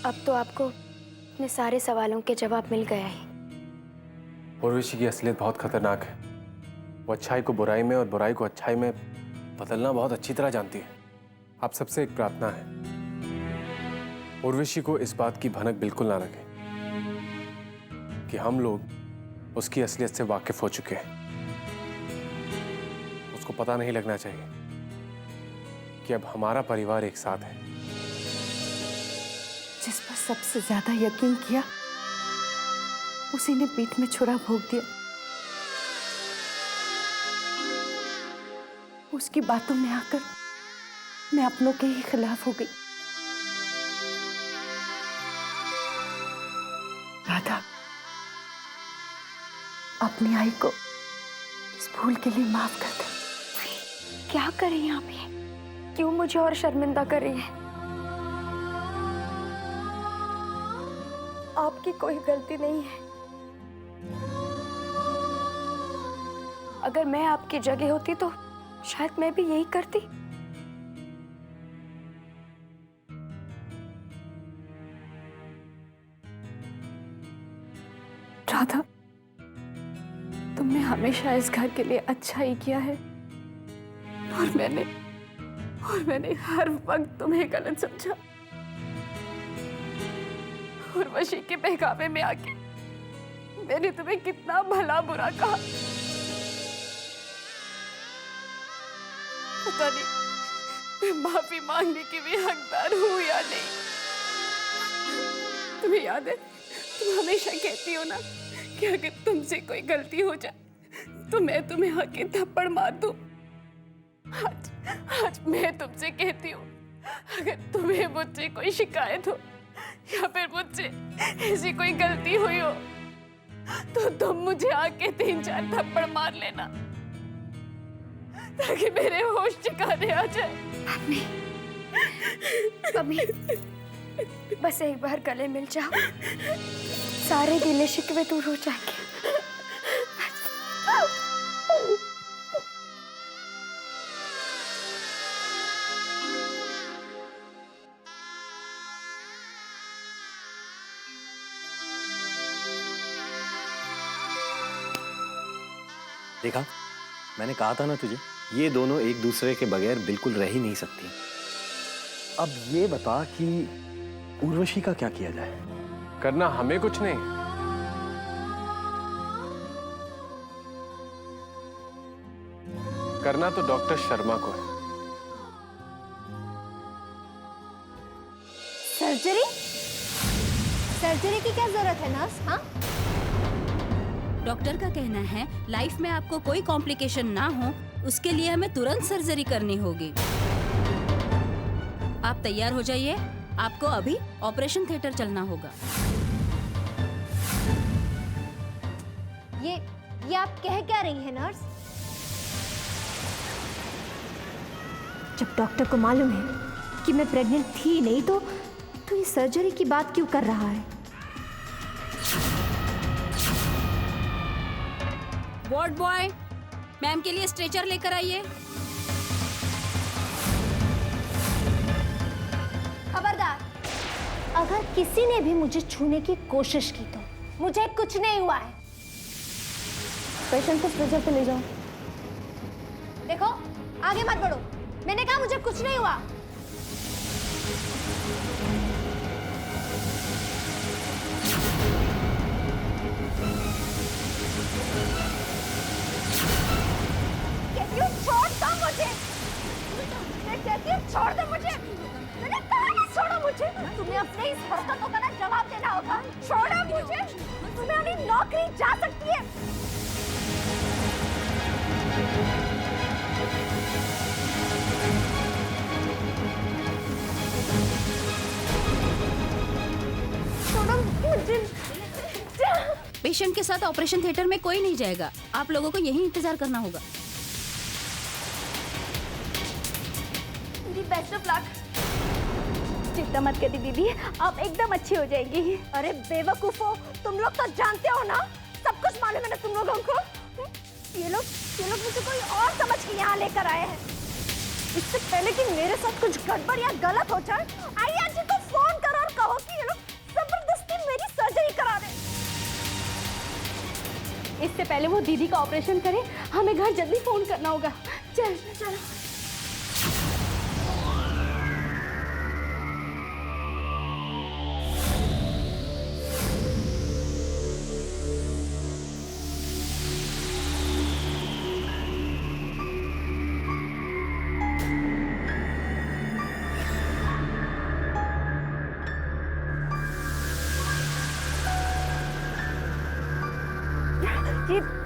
अब तो आपको अपने सारे सवालों के जवाब मिल गया है। उर्वशी की असलियत बहुत खतरनाक है। वो अच्छाई को बुराई में और बुराई को अच्छाई में बदलना बहुत अच्छी तरह जानती है। आप सबसे एक प्रार्थना है, उर्वशी को इस बात की भनक बिल्कुल ना लगे कि हम लोग उसकी असलियत से वाकिफ हो चुके हैं। उसको पता नहीं लगना चाहिए कि अब हमारा परिवार एक साथ है। जिस पर सबसे ज्यादा यकीन किया उसी ने पीठ में छुरा भोंक दिया। उसकी बातों में आकर मैं अपनों के ही खिलाफ हो गई। राधा, अपनी आई को इस भूल के लिए माफ कर दे। क्या कर रही हैं आप ये? क्यों मुझे और शर्मिंदा कर रही हैं? आपकी कोई गलती नहीं है। अगर मैं आपकी जगह होती तो शायद मैं भी यही करती। राधा, तुमने हमेशा इस घर के लिए अच्छा ही किया है और मैंने हर वक्त तुम्हें गलत समझा। उर्वशी के बहकावे में आके मैंने तुम्हें कितना भला बुरा कहा। पता नहीं मैं माफी मांगने की भी हकदार हूं या नहीं। तुम्हें याद है, तुम हमेशा कहती हो ना कि अगर तुमसे कोई गलती हो जाए तो मैं तुम्हें आके थप्पड़ मार दूं। आज मैं तुमसे कहती हूँ, अगर तुम्हें मुझसे कोई शिकायत हो या फिर मुझसे ऐसी कोई गलती हुई हो तो तुम मुझे आके 3-4 थप्पड़ मार लेना ताकि मेरे होश ठिकाने आ जाए। मम्मी, बस एक बार गले मिल जाओ, सारे गिले शिकवे दूर हो जाएंगे। देखा, मैंने कहा था ना तुझे, ये दोनों एक दूसरे के बगैर बिल्कुल रह ही नहीं सकती। अब ये बता कि उर्वशी का क्या किया जाए? करना हमें कुछ नहीं, करना तो डॉक्टर शर्मा को है। सर्जरी? सर्जरी की क्या जरूरत है नर्स? हाँ, डॉक्टर का कहना है लाइफ में आपको कोई कॉम्प्लिकेशन ना हो उसके लिए हमें तुरंत सर्जरी करनी होगी। आप तैयार हो जाइए, आपको अभी ऑपरेशन थिएटर चलना होगा। ये आप कह क्या रही है नर्स? जब डॉक्टर को मालूम है कि मैं प्रेग्नेंट थी नहीं तो ये सर्जरी की बात क्यों कर रहा है? वार्ड बॉय, मैम के लिए स्ट्रेचर लेकर आइए। खबरदार, अगर किसी ने भी मुझे छूने की कोशिश की तो मुझे कुछ नहीं हुआ है। पेशेंट को स्ट्रेचर पे ले जाओ। देखो, आगे मत बढ़ो, मैंने कहा मुझे कुछ नहीं हुआ। छोड़ दो मुझे, मैं कहती हूँ छोड़ दो मुझे। मैंने कहा ना छोड़ो मुझे। तुम्हें अपने इस हरकतों का ना जवाब देना होगा। छोड़ो मुझे, तुम्हें अपनी नौकरी जा सकती है। छोड़ो मुझे। पेशेंट के साथ ऑपरेशन थिएटर में कोई नहीं जाएगा, आप लोगों को यहीं इंतजार करना होगा। Best of luck. चिंता मत करिए दीदी, आप एकदम अच्छी हो जाएगी। अरे बेवकूफो, तुम लोग तो जानते हो ना, सब कुछ मालूम है ना तुम लोगों को। ये लोग मुझे कोई और समझ के यहाँ लेकर आए हैं। इससे पहले कि मेरे साथ कुछ गड़बड़ या गलत हो जाए, आइया जी को फोन करो और कहो कि ये लोग पहले वो दीदी का ऑपरेशन करें, हमें घर जल्दी फोन करना होगा। चल चल।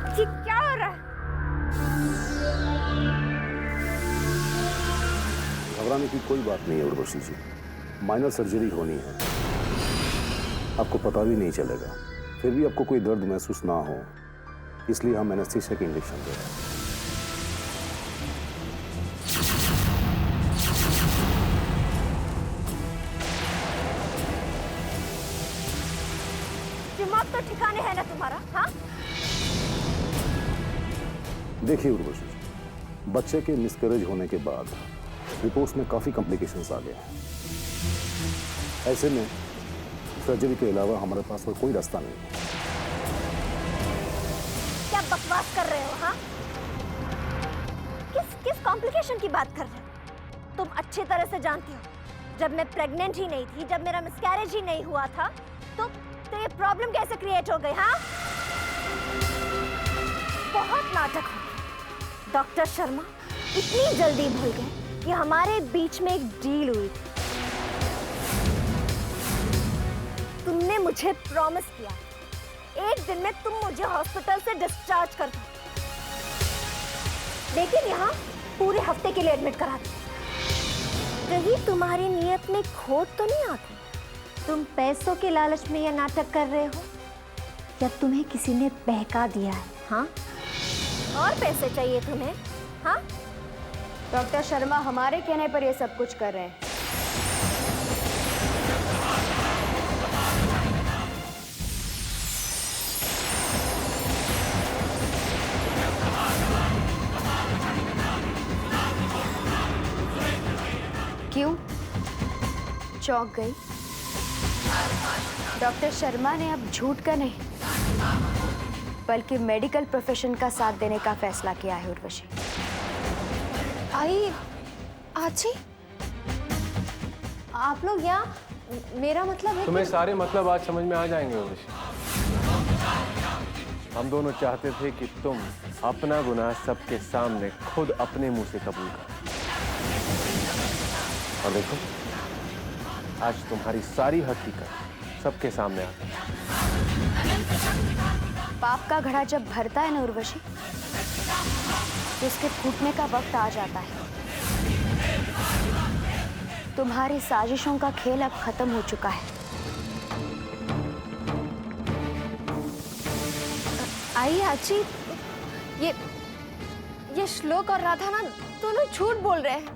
ये क्या हो रहा है? घबराने की कोई बात नहीं है उर्वशी जी, माइनर सर्जरी होनी है, आपको पता भी नहीं चलेगा। फिर भी आपको कोई दर्द महसूस ना हो, इसलिए हम एनेस्थीसिया के इंजेक्शन दे रहे हैं। दिमाग तो ठिकाने है ना तुम्हारा? हाँ, देखिए उर्वशी जी, बच्चे के मिसकैरेज होने के बाद रिपोर्ट्स में काफी कॉम्प्लिकेशंस आ गए हैं। ऐसे में सर्जरी के अलावा हमारे पास और कोई रास्ता नहीं है। क्या बकवास कर रहे हो? हाँ, किस कॉम्प्लिकेशन की बात कर रहे हो? तुम अच्छी तरह से जानती हो, जब मैं प्रेग्नेंट ही नहीं थी, जब मेरा मिसकैरेज ही नहीं हुआ था, तो ये प्रॉब्लम कैसे क्रिएट हो गई? हाँ, बहुत नाटक हो। डॉक्टर शर्मा इतनी जल्दी भूल गए कि हमारे बीच में एक डील हुई थी। तुमने मुझे प्रॉमिस किया एक दिन में तुम मुझे हॉस्पिटल से डिस्चार्ज कर दो, लेकिन यहाँ पूरे हफ्ते के लिए एडमिट करा दिया। कहीं तुम्हारी नीयत में खोट तो नहीं आती? तुम पैसों के लालच में यह नाटक कर रहे हो, या तुम्हें किसी ने बहका दिया है? हाँ, और पैसे चाहिए तुम्हें? हाँ, डॉक्टर शर्मा हमारे कहने पर ये सब कुछ कर रहे हैं। क्यों चौंक गई? डॉक्टर शर्मा ने अब झूठ का नहीं बल्कि मेडिकल प्रोफेशन का साथ देने का फैसला किया है। उर्वशी, आई आजी, आप लोग यहाँ, मेरा मतलब है तुम्हें सारे मतलब आज समझ में आ जाएंगे उर्वशी। हम दोनों चाहते थे कि तुम अपना गुनाह सबके सामने खुद अपने मुंह से कबूल करो, और देखो आज तुम्हारी सारी हकीकत सबके सामने आ गई। पाप का घड़ा जब भरता है ना उर्वशी, तो उसके फूटने का वक्त आ जाता है। तुम्हारी साजिशों का खेल अब खत्म हो चुका है। आई आजी, ये श्लोक और राधा ना दोनों झूठ बोल रहे हैं।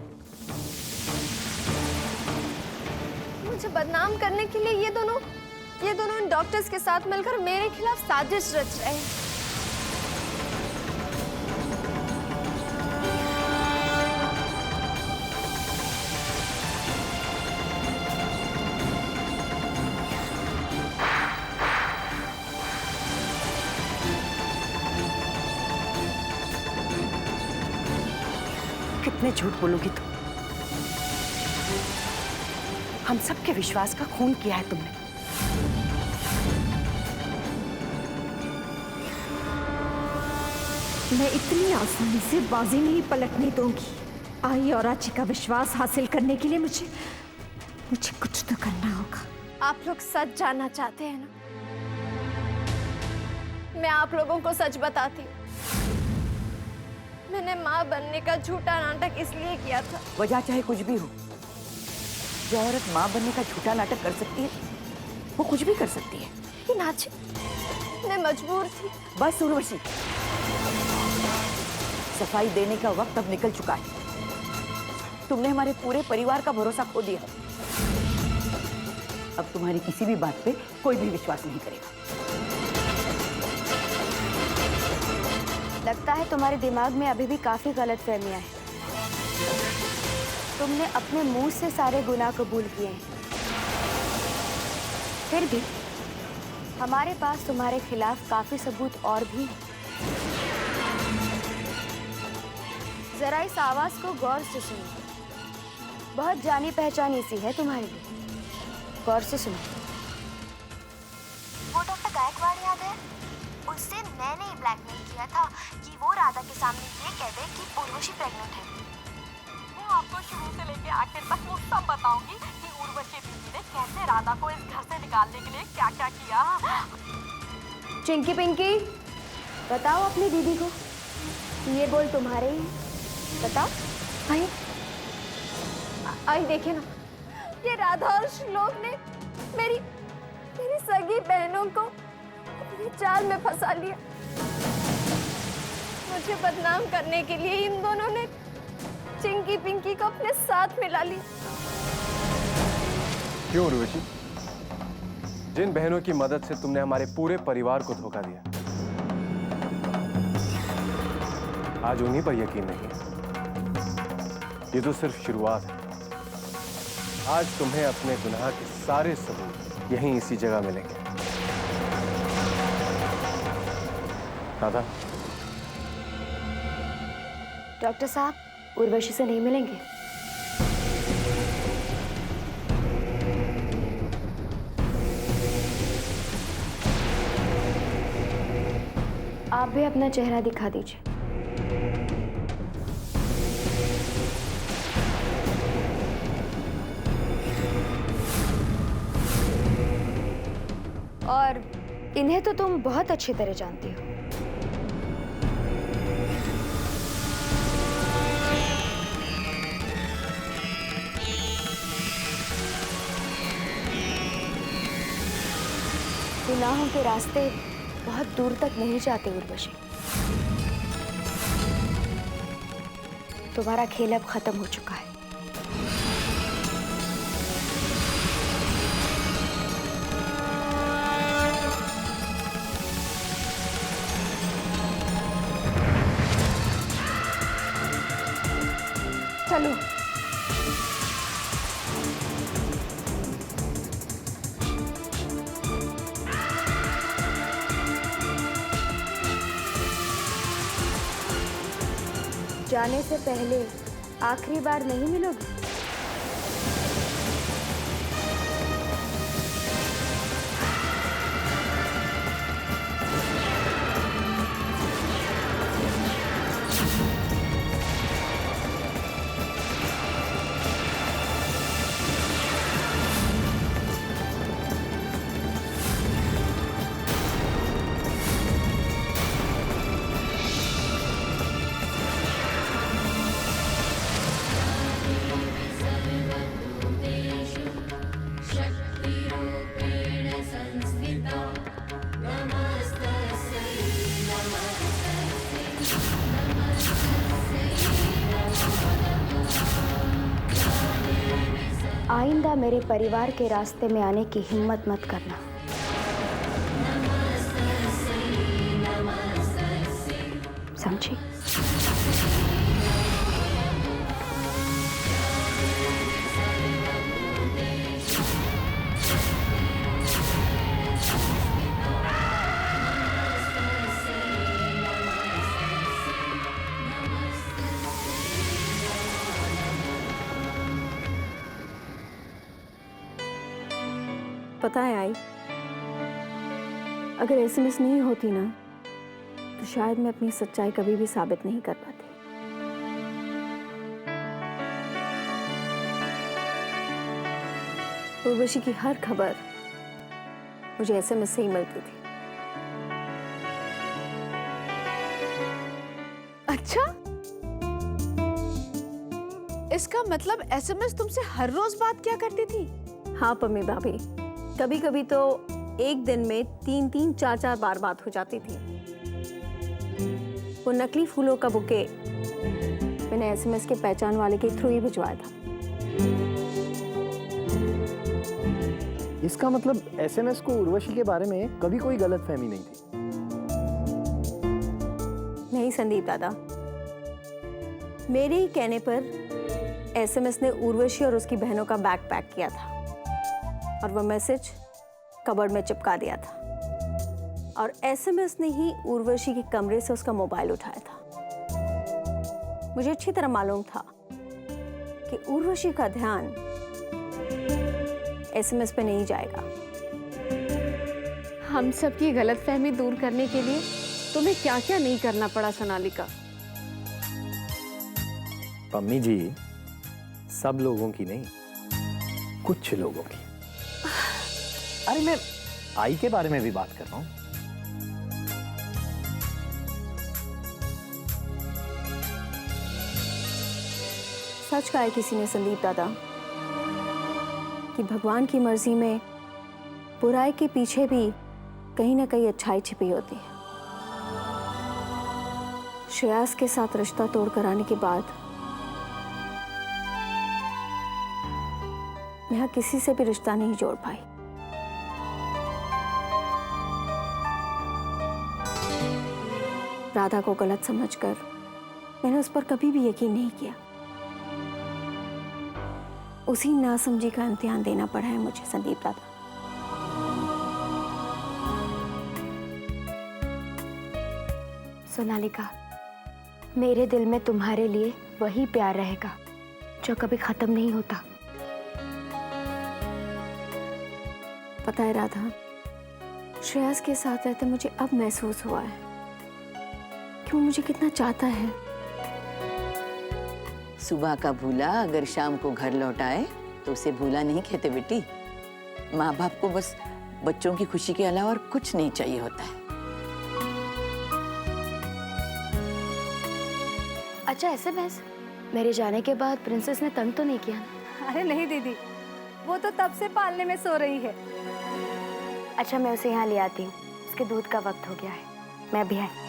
मुझे बदनाम करने के लिए ये दोनों डॉक्टर्स के साथ मिलकर मेरे खिलाफ साजिश रच रहे हैं। कितने झूठ बोलोगी तुम? हम सबके विश्वास का खून किया है तुमने। मैं इतनी आसानी से बाजी नहीं पलटने दूंगी। आई और आची का विश्वास हासिल करने के लिए मुझे कुछ तो करना होगा। आप लोग सच जानना चाहते हैं ना? मैं आप लोगों को सच बताती हूँ। मैंने माँ बनने का झूठा नाटक इसलिए किया था। वजह चाहे कुछ भी हो, जो औरत माँ बनने का झूठा नाटक कर सकती है वो कुछ भी कर सकती है। लेकिन आजी, मैं मजबूर थी। बस उर्वशी, सफाई देने का वक्त अब निकल चुका है। तुमने हमारे पूरे परिवार का भरोसा खो दिया। अब तुम्हारी किसी भी बात पे कोई भी विश्वास नहीं करेगा। लगता है तुम्हारे दिमाग में अभी भी काफी गलतफहमियां हैं। तुमने अपने मुंह से सारे गुनाह कबूल किए हैं, फिर भी हमारे पास तुम्हारे खिलाफ काफी सबूत और भी हैं। जरा इस आवाज को गौर से सुनो। बहुत जानी पहचानी सी है तुम्हारे लिए। गौर से सुनो। वो डॉक्टर गायकवाड़ याद है? उससे मैंने ही ब्लैकमेल किया था कि वो राधा के सामने ये कह दे कि उर्वशी प्रेग्नेंट है। मैं आपको शुरू से लेके आखिर तक वो सब बताऊंगी कि उर्वशी दीदी ने कैसे राधा को इस घर से निकालने के लिए क्या क्या किया। चिंकी पिंकी, बताओ अपनी दीदी को ये बोल तुम्हारे ही। बताओ। आई आई देखिए ना, ये राधा और श्लोक ने मेरी सगी बहनों को अपनी चाल में फंसा लिया। मुझे बदनाम करने के लिए इन दोनों ने चिंकी पिंकी को अपने साथ मिला लिया। क्यों उर्वशी? जिन बहनों की मदद से तुमने हमारे पूरे परिवार को धोखा दिया, आज उन्हीं पर यकीन नहीं? ये तो सिर्फ शुरुआत है। आज तुम्हें अपने गुनाह के सारे सबूत यहीं इसी जगह मिलेंगे। राधा। डॉक्टर साहब, उर्वशी से नहीं मिलेंगे? आप भी अपना चेहरा दिखा दीजिए। और इन्हें तो तुम बहुत अच्छी तरह जानती हो। गुनाहों के रास्ते बहुत दूर तक नहीं जाते उर्वशी। तुम्हारा खेल अब खत्म हो चुका है। चलो। जाने से पहले आखिरी बार नहीं मिलोगे? आइंदा मेरे परिवार के रास्ते में आने की हिम्मत मत करना। समझी? पता है आई, अगर एसएमएस नहीं होती ना तो शायद मैं अपनी सच्चाई कभी भी साबित नहीं कर पाती। उर्वशी की हर खबर मुझे एसएमएस से ही मिलती थी। अच्छा, इसका मतलब एसएमएस तुमसे हर रोज बात क्या करती थी? हाँ पम्मी भाभी, कभी कभी तो एक दिन में 3-3, 4-4 बार बात हो जाती थी। वो नकली फूलों का बुके मैंने एसएमएस के पहचान वाले के थ्रू ही भिजवाया था। इसका मतलब एसएमएस को उर्वशी के बारे में कभी कोई गलतफहमी नहीं थी। नहीं संदीप दादा, मेरे ही कहने पर एसएमएस ने उर्वशी और उसकी बहनों का बैग पैक किया था और वो मैसेज कबर्ड में चिपका दिया था। और एसएमएस ने ही उर्वशी के कमरे से उसका मोबाइल उठाया था। मुझे अच्छी तरह मालूम था कि उर्वशी का ध्यान एसएमएस पे नहीं जाएगा। हम सबकी गलतफहमी दूर करने के लिए तुम्हें क्या क्या नहीं करना पड़ा सोनालिका। मम्मी जी, सब लोगों की नहीं, कुछ लोगों की। अरे मैं आई के बारे में भी बात कर रहा हूं। सच कहा है किसी ने संदीप दादा कि भगवान की मर्जी में बुराई के पीछे भी कहीं ना कहीं अच्छाई छिपी होती है। श्रेयस के साथ रिश्ता तोड़कर आने के बाद नेहा किसी से भी रिश्ता नहीं जोड़ पाई। राधा को गलत समझकर मैंने उस पर कभी भी यकीन नहीं किया। उसी नासमझी का इम्तिहान देना पड़ा है मुझे संदीप दादा। सोनालिका, मेरे दिल में तुम्हारे लिए वही प्यार रहेगा जो कभी खत्म नहीं होता। पता है राधा, श्रेयस के साथ रहते मुझे अब महसूस हुआ है कि वो मुझे कितना चाहता है। सुबह का भूला अगर शाम को घर लौट आए तो उसे भूला नहीं कहते बेटी। माँ बाप को बस बच्चों की खुशी के अलावा और कुछ नहीं चाहिए होता है। अच्छा ऐसे बहस, मेरे जाने के बाद प्रिंसेस ने तंग तो नहीं किया ना? अरे नहीं दीदी, वो तो तब से पालने में सो रही है। अच्छा मैं उसे यहाँ ले आती हूँ, उसके दूध का वक्त हो गया है। मैं भी आई।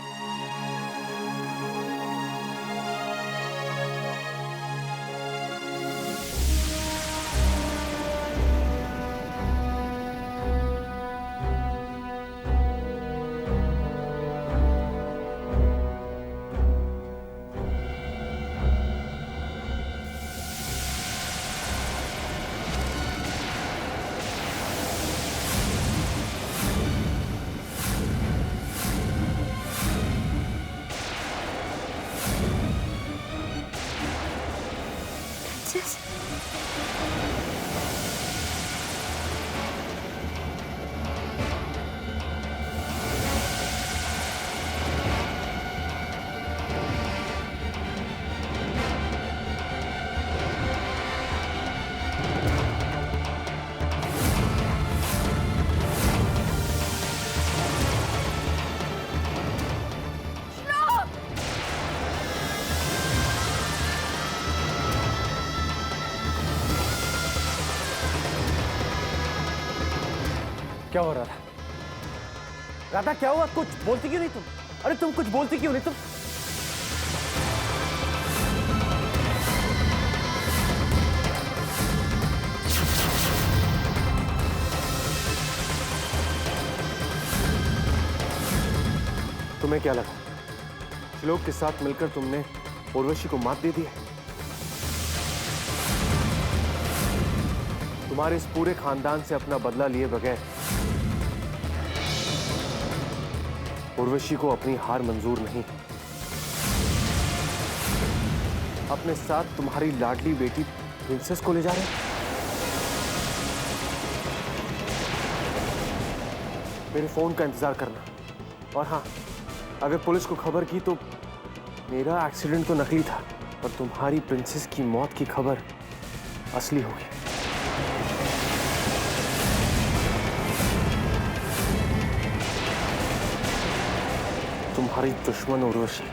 क्या हो रहा था? राधा क्या हुआ? कुछ बोलती क्यों नहीं तुम? अरे तुम कुछ बोलती क्यों नहीं तुम? तुम्हें क्या लगा श्लोक के साथ मिलकर तुमने उर्वशी को मात दे दी है? तुम्हारे इस पूरे खानदान से अपना बदला लिए बगैर उर्वशी को अपनी हार मंजूर नहीं। अपने साथ तुम्हारी लाडली बेटी प्रिंसेस को ले जा रहे हैं। मेरे फोन का इंतजार करना, और हाँ, अगर पुलिस को खबर की तो मेरा एक्सीडेंट तो नकली था और तुम्हारी प्रिंसेस की मौत की खबर असली होगी। तुम्हारी दुश्मन उर्वशी